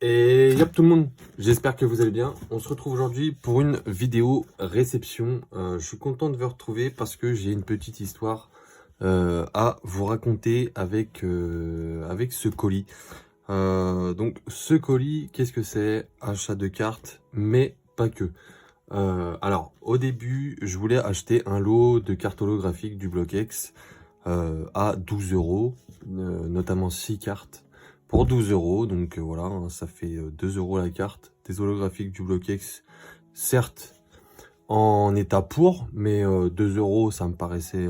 Et yop tout le monde, j'espère que vous allez bien. On se retrouve aujourd'hui pour une vidéo réception. Je suis content de vous retrouver parce que j'ai une petite histoire à vous raconter avec ce colis. Donc ce colis, qu'est-ce que c'est? Achat de cartes, mais pas que. Alors au début, je voulais acheter un lot de cartes holographiques du Block-X à 12 €, notamment 6 cartes pour 12 €. Donc voilà, hein, ça fait 2 € la carte des holographiques du Block-X. Certes, en état pour, mais 2 € ça me paraissait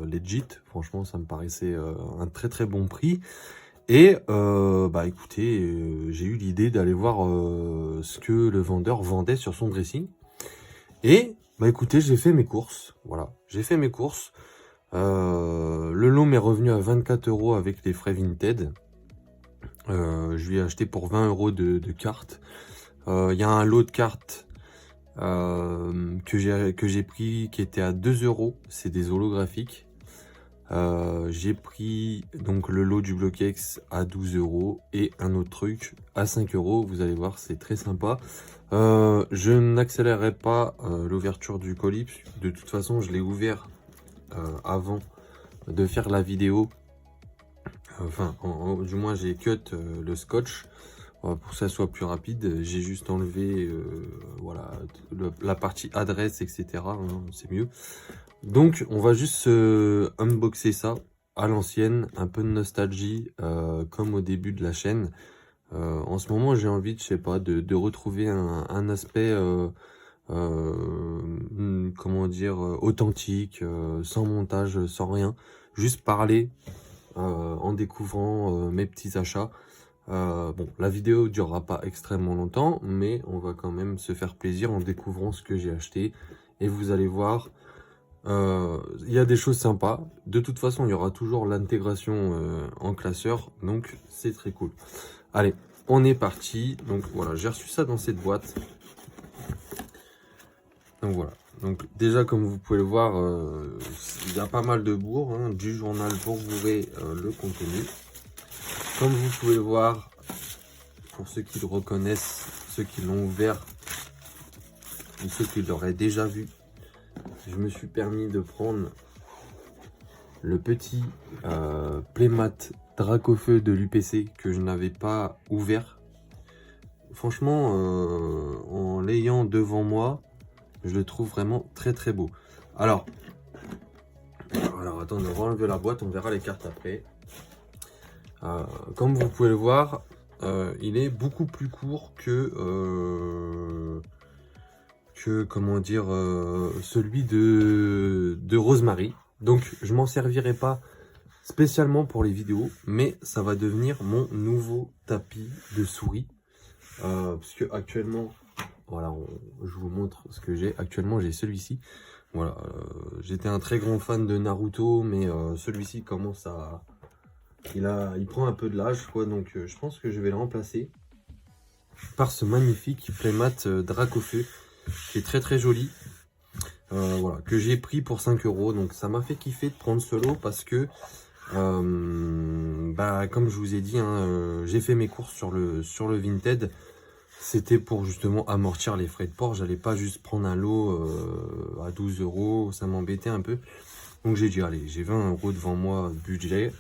legit. Franchement, ça me paraissait un très très bon prix. Et bah écoutez, j'ai eu l'idée d'aller voir ce que le vendeur vendait sur son dressing. Et bah écoutez, j'ai fait mes courses. Voilà, j'ai fait mes courses. Le lot m'est revenu à 24 € avec les frais Vinted. Je lui ai acheté pour 20 € de cartes. Il y a un lot de cartes que j'ai pris qui était à 2 €. C'est des holographiques. J'ai pris donc le lot du Block-X à 12 € et un autre truc à 5 €. Vous allez voir, c'est très sympa. Je n'accélérerai pas l'ouverture du colis. De toute façon, je l'ai ouvert avant de faire la vidéo. Enfin, du moins, j'ai cut le scotch pour que ça soit plus rapide. J'ai juste enlevé voilà, la partie adresse, etc. hein, c'est mieux. Donc, on va juste unboxer ça à l'ancienne, un peu de nostalgie, comme au début de la chaîne. En ce moment, j'ai envie, je sais pas, de retrouver un aspect, comment dire, authentique, sans montage, sans rien. Juste parler en découvrant mes petits achats. Bon, la vidéo durera pas extrêmement longtemps, mais on va quand même se faire plaisir en découvrant ce que j'ai acheté. Et vous allez voir, il y a des choses sympas. De toute façon, il y aura toujours l'intégration en classeur, donc c'est très cool. Allez, on est parti. Donc voilà, j'ai reçu ça dans cette boîte. Donc voilà. Donc déjà, comme vous pouvez le voir, il y a pas mal de bourres, hein, du journal pour bourrer le contenu. Comme vous pouvez le voir, pour ceux qui le reconnaissent, ceux qui l'ont ouvert, ou ceux qui l'auraient déjà vu, je me suis permis de prendre le petit playmat Dracofeu de l'UPC que je n'avais pas ouvert. Franchement, en l'ayant devant moi, je le trouve vraiment très très beau. Alors attendez, on va enlever la boîte, on verra les cartes après. Comme vous pouvez le voir, il est beaucoup plus court que comment dire, celui de Rosemary. Donc je m'en servirai pas spécialement pour les vidéos, mais ça va devenir mon nouveau tapis de souris. Parce que actuellement, voilà, je vous montre ce que j'ai. Actuellement, j'ai celui-ci. Voilà, j'étais un très grand fan de Naruto, mais celui-ci commence à... Il prend un peu de l'âge, quoi. Donc je pense que je vais le remplacer par ce magnifique playmat Dracofeu, qui est très très joli. Voilà, que j'ai pris pour 5 €. Donc ça m'a fait kiffer de prendre ce lot parce que bah, comme je vous ai dit, hein, j'ai fait mes courses sur le Vinted. C'était pour justement amortir les frais de port. J'allais pas juste prendre un lot à 12 €, ça m'embêtait un peu. Donc j'ai dit allez, j'ai 20 € devant moi budget,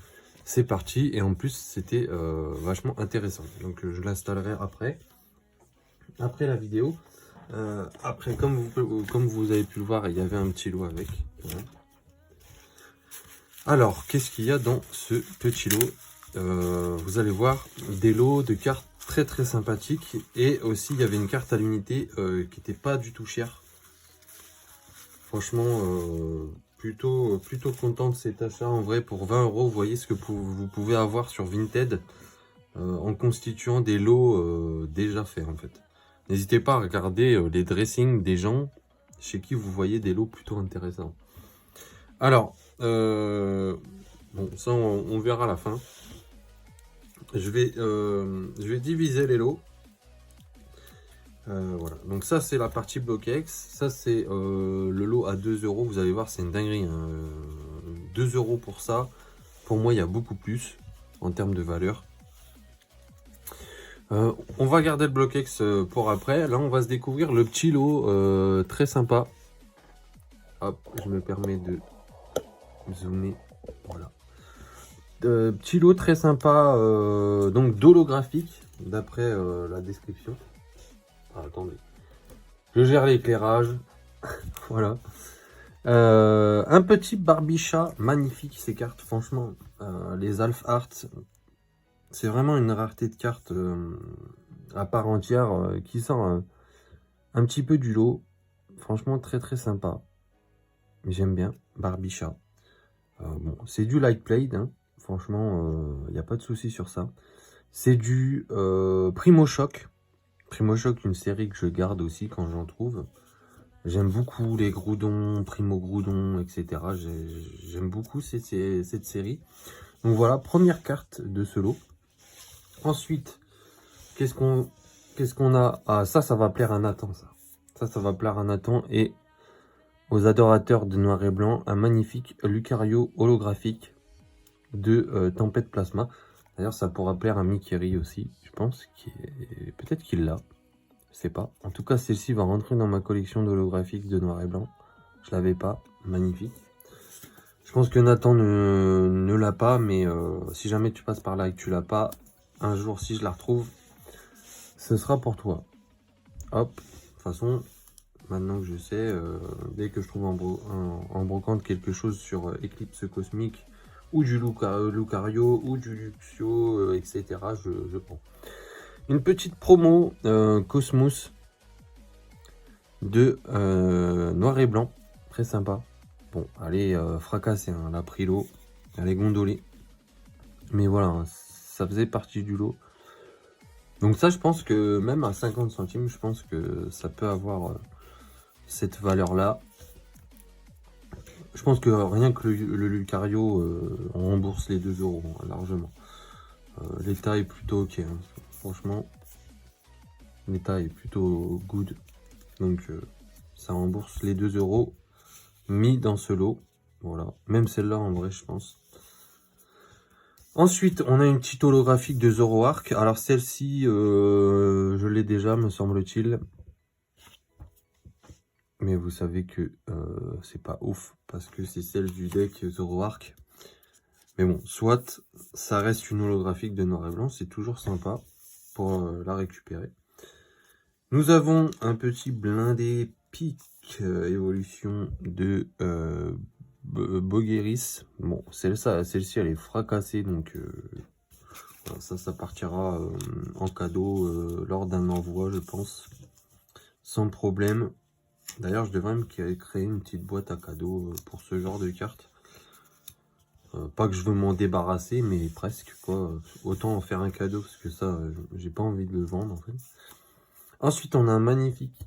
c'est parti. Et en plus c'était vachement intéressant. Donc je l'installerai après la vidéo. Après, comme vous avez pu le voir, il y avait un petit lot avec. Voilà. Alors, qu'est-ce qu'il y a dans ce petit lot? Vous allez voir des lots de cartes très très sympathiques. Et aussi, il y avait une carte à l'unité qui n'était pas du tout chère. Franchement, plutôt content de cet achat. En vrai, pour 20 €, vous voyez ce que vous pouvez avoir sur Vinted en constituant des lots déjà faits en fait. N'hésitez pas à regarder les dressings des gens chez qui vous voyez des lots plutôt intéressants. Alors, bon, ça on verra à la fin. Je vais diviser les lots. Voilà, donc ça c'est la partie Block-X. Ça c'est le lot à 2 €. Vous allez voir, c'est une dinguerie. Hein. 2 € pour ça. Pour moi, il y a beaucoup plus en termes de valeur. On va garder le Block-X pour après. Là, on va se découvrir le petit lot très sympa. Hop, je me permets de zoomer. Voilà. Petit lot très sympa, donc d'holographique, d'après la description. Ah, attendez. Je gère l'éclairage. Voilà. Un petit Barbie-chat magnifique, ces cartes. Franchement, les Alph Art, c'est vraiment une rareté de cartes à part entière qui sort un petit peu du lot. Franchement, très très sympa. J'aime bien Barbie-chat. Bon, c'est du light played, hein. Franchement, il n'y a pas de souci sur ça. C'est du Primo Shock. Primo Shock, une série que je garde aussi quand j'en trouve. J'aime beaucoup les Groudon, Primo Groudon, etc. J'aime beaucoup cette série. Donc voilà, première carte de ce lot. Ensuite, qu'est-ce qu'on a? Ah, ça va plaire à Nathan, ça. Ça va plaire à Nathan et aux adorateurs de noir et blanc. Un magnifique Lucario holographique de Tempête Plasma. D'ailleurs, ça pourra plaire à Mikiri aussi, je pense. Peut-être qu'il l'a. Je sais pas. En tout cas, celle-ci va rentrer dans ma collection d'holographiques de noir et blanc. Je l'avais pas. Magnifique. Je pense que Nathan ne l'a pas, mais si jamais tu passes par là et que tu l'as pas, un jour, si je la retrouve, ce sera pour toi. Hop. De toute façon, maintenant que je sais, dès que je trouve en brocante quelque chose sur Eclipse Cosmique, ou du Lucario, ou du Luxio, etc., je prends. Une petite promo Cosmos de noir et blanc, très sympa. Bon, elle est fracassée, hein, elle a pris l'eau, elle est gondolée. Mais voilà, hein, ça faisait partie du lot. Donc ça, je pense que même à 50 centimes, je pense que ça peut avoir cette valeur-là. Je pense que rien que le Lucario, on rembourse les 2 € hein, largement. L'état est plutôt ok, hein. Franchement, l'état est plutôt good. Donc ça rembourse les 2 € mis dans ce lot. Voilà, même celle-là en vrai, je pense. Ensuite, on a une petite holographique de Zoroark. Alors celle-ci, je l'ai déjà, me semble-t-il. Mais vous savez que c'est pas ouf, parce que c'est celle du deck Zoroark. Mais bon, soit ça reste une holographique de noir et blanc, c'est toujours sympa pour la récupérer. Nous avons un petit blindé pic évolution de Bogeris. Bon, celle-ci elle est fracassée, donc ça partira en cadeau lors d'un envoi, je pense, sans problème. D'ailleurs, je devrais me créer une petite boîte à cadeaux pour ce genre de cartes. Pas que je veux m'en débarrasser, mais presque, quoi. Autant en faire un cadeau, parce que ça, j'ai pas envie de le vendre, en fait. Ensuite, on a un magnifique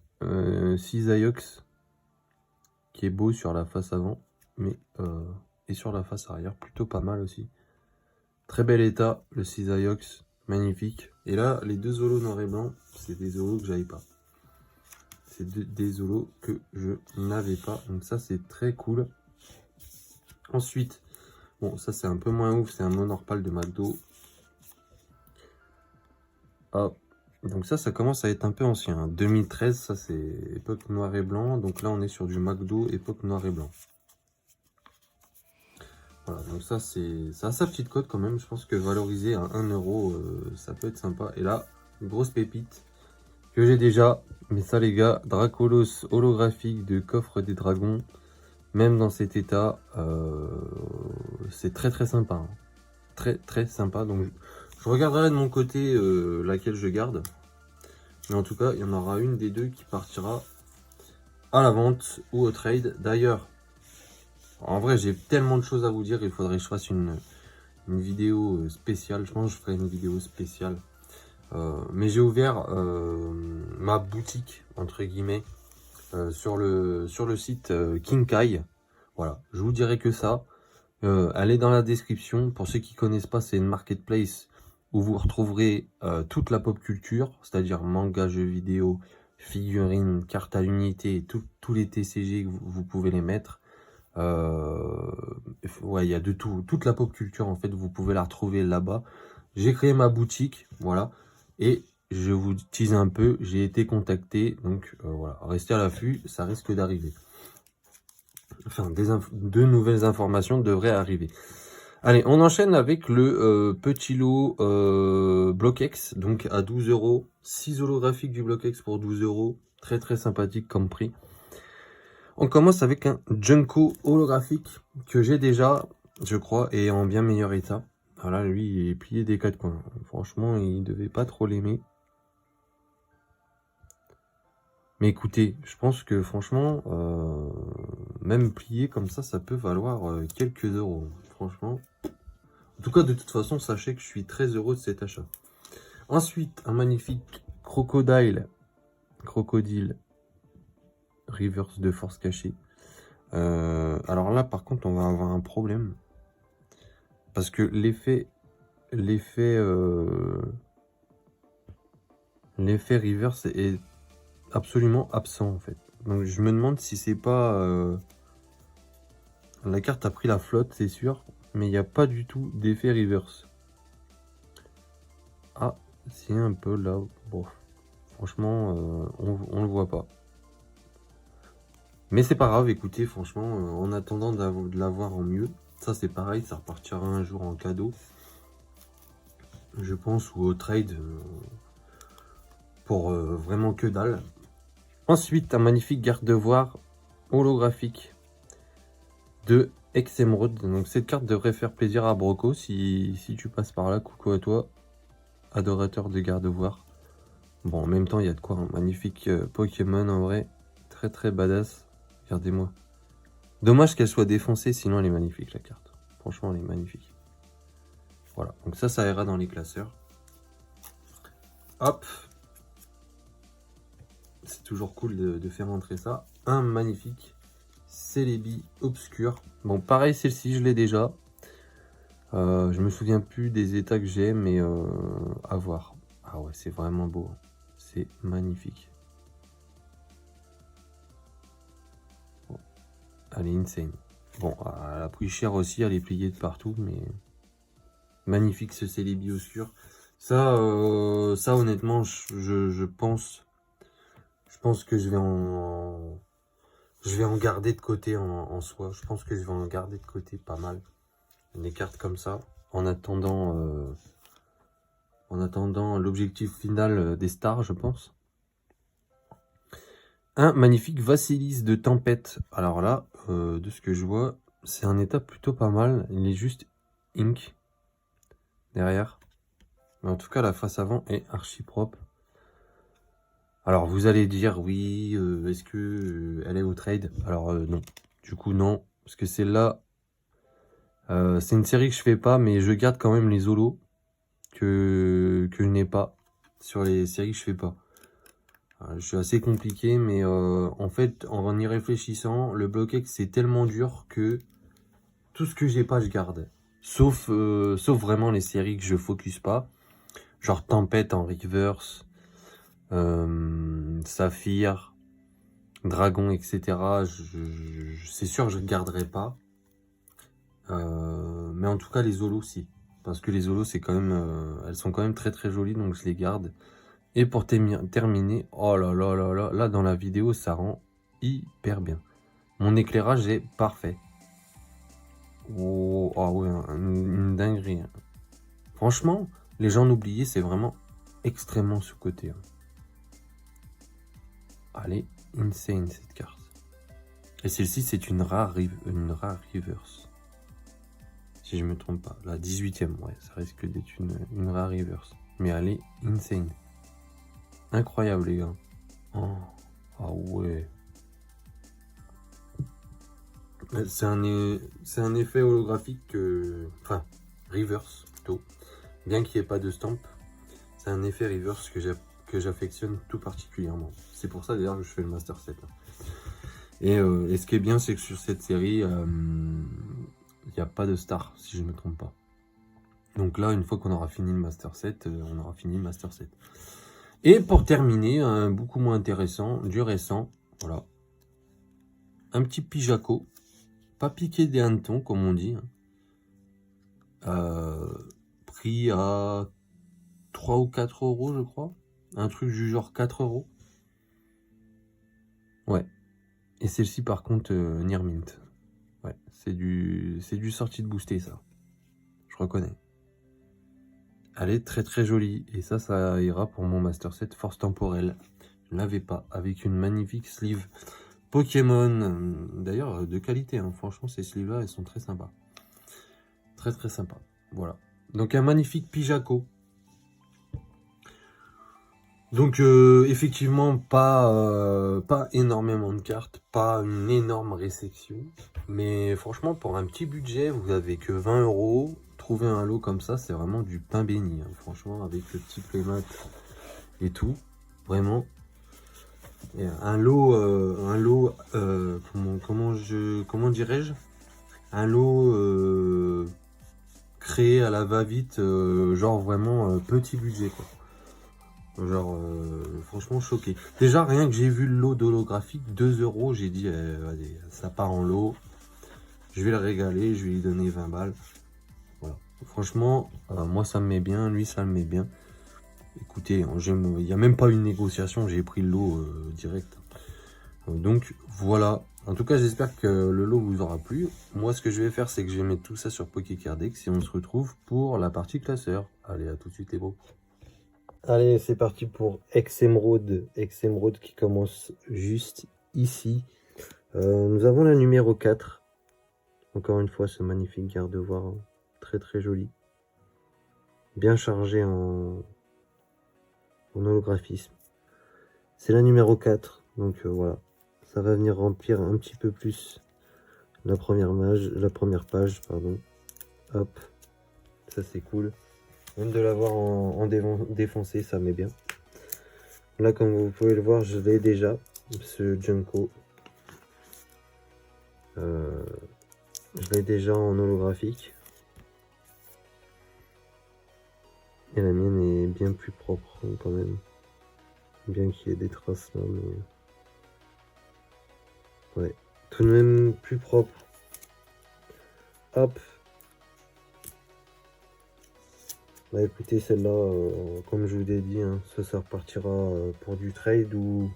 Cisaiox, qui est beau sur la face avant, mais et sur la face arrière, plutôt pas mal aussi. Très bel état, le Cisaiox, magnifique. Et là, les deux holos noir et blanc, c'est des holos que j'avais pas. C'est des holos que je n'avais pas, donc ça, c'est très cool. Ensuite, bon, ça c'est un peu moins ouf, c'est un monorpal de McDo. Hop. Donc ça commence à être un peu ancien. 2013, ça c'est époque noir et blanc. Donc là, on est sur du McDo époque noir et blanc. Voilà, donc ça a sa petite cote quand même. Je pense que valoriser à 1 €, ça peut être sympa. Et là, grosse pépite que j'ai déjà. Mais ça les gars, Dracolos holographique de Coffre des Dragons. Même dans cet état, c'est très très sympa. Hein. Très très sympa. Donc je regarderai de mon côté laquelle je garde. Mais en tout cas, il y en aura une des deux qui partira à la vente ou au trade. D'ailleurs, en vrai, j'ai tellement de choses à vous dire. Il faudrait que je fasse une vidéo spéciale. Je pense que je ferai une vidéo spéciale. Mais j'ai ouvert ma boutique, entre guillemets, sur le site Kinkai. Voilà, je vous dirai que ça. Elle est dans la description. Pour ceux qui ne connaissent pas, c'est une marketplace où vous retrouverez toute la pop culture, c'est-à-dire manga, jeux vidéo, figurines, cartes à l'unité, tous les TCG que vous pouvez les mettre. Ouais, il y a de tout. Toute la pop culture, en fait, vous pouvez la retrouver là-bas. J'ai créé ma boutique, voilà. Et je vous tease un peu, j'ai été contacté, donc voilà, restez à l'affût, ça risque d'arriver. Enfin, de nouvelles informations devraient arriver. Allez, on enchaîne avec le petit lot Block-X, donc à 12 €. 6 holographiques du Block-X pour 12 €. Très très sympathique comme prix. On commence avec un Junko holographique que j'ai déjà, je crois, et en bien meilleur état. Voilà, lui, il est plié des quatre coins. Franchement, il devait pas trop l'aimer. Mais écoutez, je pense que franchement, même plié comme ça peut valoir quelques euros. Franchement. En tout cas, de toute façon, sachez que je suis très heureux de cet achat. Ensuite, un magnifique crocodile reverse de force cachée. Alors là, par contre, on va avoir un problème. Parce que l'effet reverse est absolument absent en fait. Donc je me demande si c'est pas... la carte a pris la flotte, c'est sûr. Mais il n'y a pas du tout d'effet reverse. Ah, c'est un peu là. Bon, franchement, on le voit pas. Mais c'est pas grave, écoutez, franchement, en attendant de l'avoir en mieux, ça c'est pareil, ça repartira un jour en cadeau. Je pense, ou au trade, pour vraiment que dalle. Ensuite, un magnifique garde-voir holographique de Emerald. Donc cette carte devrait faire plaisir à Broco si tu passes par là. Coucou à toi, adorateur de garde-voir. Bon, en même temps, il y a de quoi, un magnifique Pokémon en vrai. Très très badass. Regardez-moi. Dommage qu'elle soit défoncée, sinon elle est magnifique la carte. Franchement, elle est magnifique. Voilà, donc ça ira dans les classeurs. Hop. C'est toujours cool de faire entrer ça. Un magnifique Celebi obscur. Bon, pareil, celle-ci, je l'ai déjà. Je me souviens plus des états que j'ai, mais à voir. Ah ouais, c'est vraiment beau. C'est magnifique. Bon, elle est insane. Bon, elle a pris cher aussi, elle est pliée de partout, mais magnifique ce Celebi obscur. Ça, honnêtement, je pense que je vais en garder de côté en soi. Je pense que je vais en garder de côté pas mal. Des cartes comme ça, en attendant l'objectif final des stars, je pense. Un magnifique Vassilis de Tempête. Alors là, de ce que je vois, c'est un état plutôt pas mal. Il est juste ink derrière. Mais en tout cas, la face avant est archi propre. Alors vous allez dire, oui, est-ce que elle est au trade? Alors non. Du coup, non. Parce que celle-là, c'est une série que je fais pas, mais je garde quand même les holos que je n'ai pas sur les séries que je fais pas. Je suis assez compliqué, mais en fait, en y réfléchissant, le Block-X c'est tellement dur que tout ce que j'ai pas, je garde. Sauf vraiment les séries que je focus pas. Genre Tempête en reverse, Saphir, Dragon, etc. C'est sûr que je ne garderai pas. Mais en tout cas, les holos, si. Parce que les holos, c'est quand même, elles sont quand même très très jolies, donc je les garde. Et pour terminer, oh là là là là, là dans la vidéo, ça rend hyper bien. Mon éclairage est parfait. Oh, ah ouais, une dinguerie. Franchement, les gens n'oubliez, c'est vraiment extrêmement sous-coté. Elle est insane cette carte. Et celle-ci, c'est une rare reverse. Si je me trompe pas. La 18ème, ouais, ça risque d'être une rare reverse. Mais elle est insane. Incroyable, les gars. Oh, ah ouais. C'est un effet holographique, enfin, reverse plutôt. Bien qu'il n'y ait pas de stamp, c'est un effet reverse que j'affectionne tout particulièrement. C'est pour ça d'ailleurs que je fais le Master 7. Et ce qui est bien, c'est que sur cette série, il n'y a pas de star, si je ne me trompe pas. Donc là, une fois qu'on aura fini le Master 7, on aura fini le Master 7. Et pour terminer, beaucoup moins intéressant, du récent, voilà. Un petit Pijaco, pas piqué des hannetons, comme on dit. Prix à 3 ou 4 euros, je crois. un truc du genre 4 euros. Ouais. Et celle-ci par contre Near Mint. Ouais, c'est du sorti de booster ça. Je reconnais. Elle est très très jolie. Et ça ira pour mon Master Set Force Temporelle. Je ne l'avais pas. Avec une magnifique sleeve Pokémon. D'ailleurs, de qualité. Hein. Franchement, ces sleeves-là, elles sont très sympas. Très très sympas. Voilà. Donc un magnifique Pijaco. Donc effectivement, pas énormément de cartes. Pas une énorme réception. Mais franchement, pour un petit budget, vous avez que 20 euros. Trouver un lot comme ça, c'est vraiment du pain béni. Hein. Franchement, avec le petit playmat et tout. Vraiment. Et un lot, comment dirais-je? Un lot créé à la va-vite, genre vraiment petit budget quoi. Genre franchement choqué. Déjà rien que j'ai vu le lot d'holographique, 2 euros, j'ai dit allez, ça part en lot. Je vais le régaler, je vais lui donner 20 balles. Voilà. Franchement, moi ça me met bien, lui ça me met bien. Écoutez, il n'y a même pas une négociation, j'ai pris le lot direct. Donc voilà. En tout cas, j'espère que le lot vous aura plu. Moi, ce que je vais faire, c'est que je vais mettre tout ça sur Pokécardex et on se retrouve pour la partie classeur. Allez, à tout de suite les beaux. Allez, c'est parti pour Ex-Émeraude. Ex-Émeraude qui commence juste ici. Nous avons la numéro 4. Encore une fois, ce magnifique garde-voir. Hein. Très très joli. Bien chargé en holographisme. C'est la numéro 4. Donc voilà. Ça va venir remplir un petit peu plus la première page, pardon. Hop, ça c'est cool. Même de l'avoir en défoncé, ça met bien. Là, comme vous pouvez le voir, je l'ai déjà, ce Junko. Je l'ai déjà en holographique. Et la mienne est bien plus propre hein, quand même. Bien qu'il y ait des traces là, mais... Ouais, tout de même plus propre. Hop. Bah écoutez, celle-là, comme je vous l'ai dit, hein, ça repartira pour du trade ou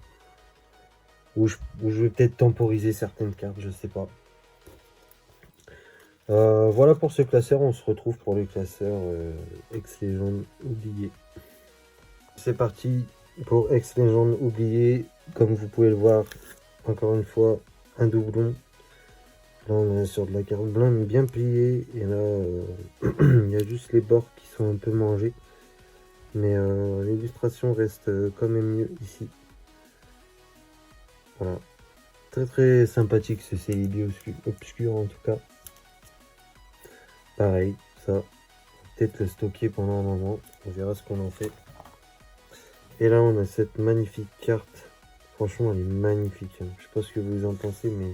je vais peut-être temporiser certaines cartes, je sais pas. Voilà pour ce classeur, on se retrouve pour le classeur Ex-Légende oublié. C'est parti pour Ex-Légende oublié. Comme vous pouvez le voir, encore une fois, un doublon. Là, on est sur de la carte blinde bien pliée. Et là, il y a juste les bords qui sont un peu mangés. Mais l'illustration reste quand même mieux ici. Voilà. Très très sympathique ce CIB obscur en tout cas. Pareil, ça. Peut-être le stocker pendant un moment. On verra ce qu'on en fait. Et là, on a cette magnifique carte. Franchement, elle est magnifique. Hein. Je sais pas ce que vous en pensez, mais...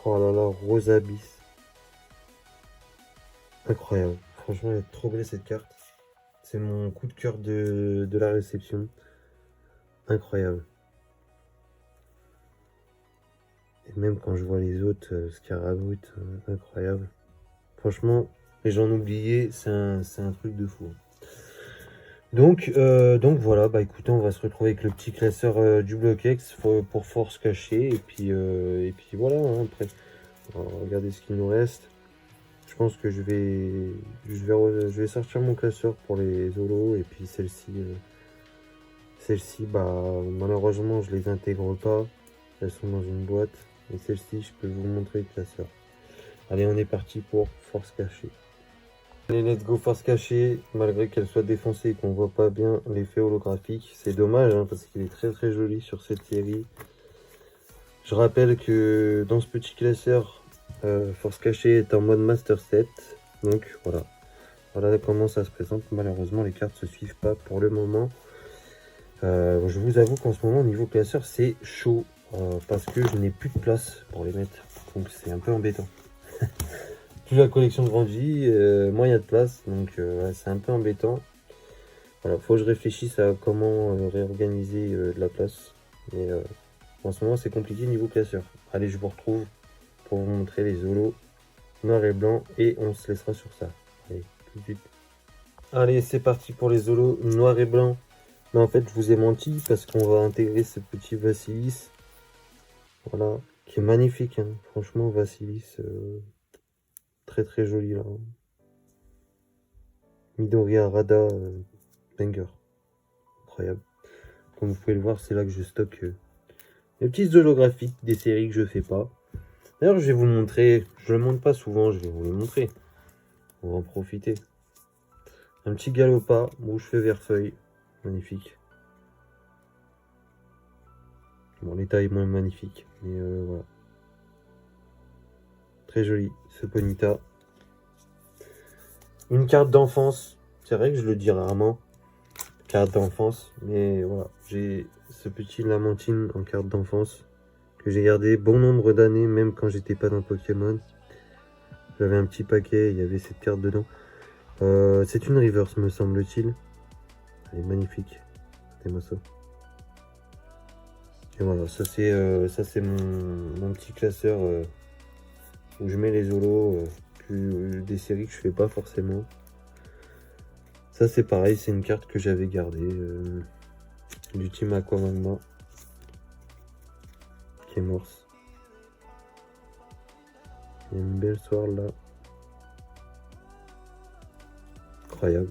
Oh là là, Rose Abyss. Incroyable. Franchement, elle est trop belle cette carte. C'est mon coup de cœur de la réception. Incroyable. Et même quand je vois les autres, Scarabut, incroyable. Franchement, les gens oubliés, c'est un truc de fou. Donc voilà, bah écoutez, on va se retrouver avec le petit classeur du Block-X pour force cachée. Et puis voilà, hein, après, on va regarder ce qu'il nous reste. Je pense que je vais sortir mon classeur pour les holos. Et puis celle-ci, bah malheureusement, je les intègre pas. Elles sont dans une boîte. Et celle-ci, je peux vous montrer le classeur. Allez, on est parti pour force cachée. Allez, let's go force cachée, malgré qu'elle soit défoncée et qu'on voit pas bien l'effet holographique. C'est dommage, hein, parce qu'il est très très joli sur cette série. Je rappelle que dans ce petit classeur, force cachée est en mode master set. Donc voilà. Voilà comment ça se présente. Malheureusement, les cartes se suivent pas pour le moment. Je vous avoue qu'en ce moment, au niveau classeur, c'est chaud. Parce que je n'ai plus de place pour les mettre. Donc c'est un peu embêtant. Plus la collection grandit, moins il y a de place, donc ouais, c'est un peu embêtant. Voilà, faut que je réfléchisse à comment réorganiser de la place. Mais en ce moment, c'est compliqué niveau classeur. Allez, je vous retrouve pour vous montrer les holos noir et blanc et on se laissera sur ça. Allez, tout de suite. Allez, c'est parti pour les holos noir et blanc. Mais en fait, je vous ai menti parce qu'on va intégrer ce petit Vassilis. Voilà, qui est magnifique. Hein. Franchement, Vassilis, très très joli là. Midori Arada, banger. Incroyable. Comme vous pouvez le voir, c'est là que je stocke les petits holographiques des séries que je fais pas. D'ailleurs, je vais vous montrer. Je le montre pas souvent, je vais vous le montrer. On va en profiter. Un petit Galopa, rouge feu vert feuille. Magnifique. Bon, l'état est moins magnifique, mais voilà. Très joli, ce Ponyta. Une carte d'enfance. C'est vrai que je le dis rarement. Carte d'enfance, mais voilà. J'ai ce petit Lamantine en carte d'enfance que j'ai gardé bon nombre d'années, même quand j'étais pas dans Pokémon. J'avais un petit paquet, il y avait cette carte dedans. C'est une reverse, me semble-t-il. Elle est magnifique. Regardez-moi ça. Et voilà, ça c'est mon petit classeur où je mets les holos des séries que je fais pas forcément. Ça c'est pareil, c'est une carte que j'avais gardée du team Aquamagma qui est morse. Il y a une belle soirée là. Incroyable.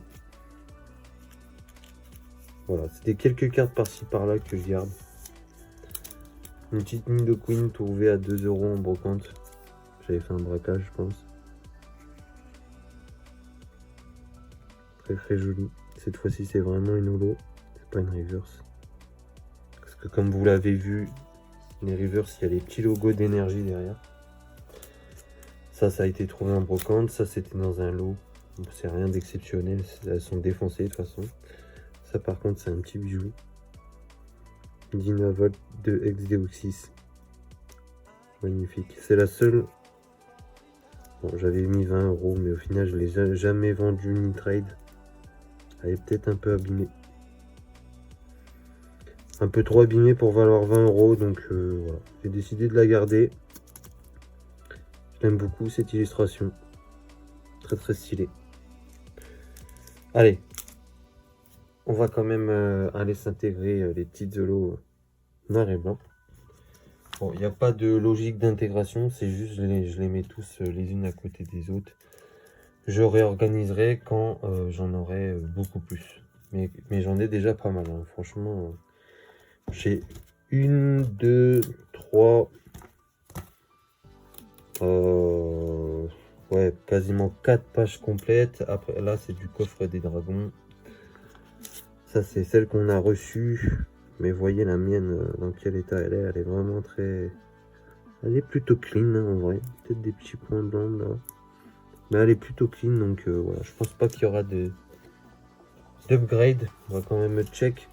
Voilà, c'était quelques cartes par-ci par-là que je garde. Une petite Nidoqueen trouvée à 2 € en brocante. J'avais fait un braquage, je pense. Très très joli. Cette fois-ci, c'est vraiment une holo. C'est pas une reverse. Parce que comme vous l'avez vu, les reverse, il y a les petits logos d'énergie derrière. Ça a été trouvé en brocante. Ça, c'était dans un lot. C'est rien d'exceptionnel. Elles sont défoncées de toute façon. Ça, par contre, c'est un petit bijou. 19 volts de Ex-Deoxys. Magnifique. C'est la seule. Bon, j'avais mis 20 €, mais au final, je l'ai jamais vendu ni trade. Elle est peut-être un peu abîmée. Un peu trop abîmée pour valoir 20 €, donc voilà. J'ai décidé de la garder. J'aime beaucoup cette illustration. Très très stylée. Allez. On va quand même aller s'intégrer les petites holos noir et blanc. Bon, il n'y a pas de logique d'intégration, c'est juste je les mets tous les unes à côté des autres. Je réorganiserai quand j'en aurai beaucoup plus. Mais j'en ai déjà pas mal, hein. Franchement. J'ai 1, 2, 3... ouais, quasiment 4 pages complètes. Après, là, c'est du coffre des dragons. Ça, c'est celle qu'on a reçue. Mais voyez la mienne, dans quel état elle est. Elle est vraiment très... Elle est plutôt clean, hein, en vrai. Peut-être des petits points blancs, là. Mais elle est plutôt clean, donc voilà. Je pense pas qu'il y aura d'upgrade. On va quand même check.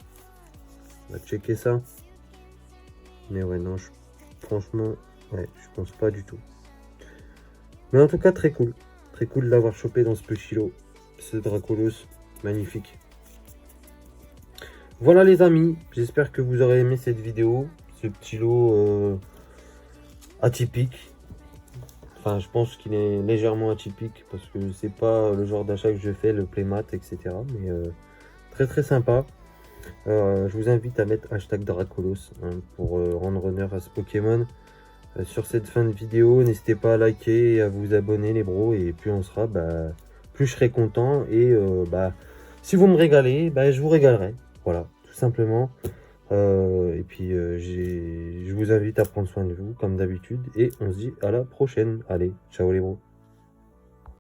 On va checker ça. Mais ouais, non, franchement, ouais, je pense pas du tout. Mais en tout cas, très cool. Très cool de l'avoir chopé dans ce petit lot. Ce Dracolos, magnifique. Voilà les amis, j'espère que vous aurez aimé cette vidéo. Ce petit lot atypique. Enfin, je pense qu'il est légèrement atypique parce que c'est pas le genre d'achat que je fais, le playmat, etc. Mais très très sympa. Je vous invite à mettre hashtag Dracolos hein, pour rendre honneur à ce Pokémon. Sur cette fin de vidéo, n'hésitez pas à liker et à vous abonner les bros. Et plus on sera, plus je serai content. Et si vous me régalez, je vous régalerai. Voilà, tout simplement. Et puis je vous invite à prendre soin de vous comme d'habitude. Et on se dit à la prochaine. Allez, ciao les bros.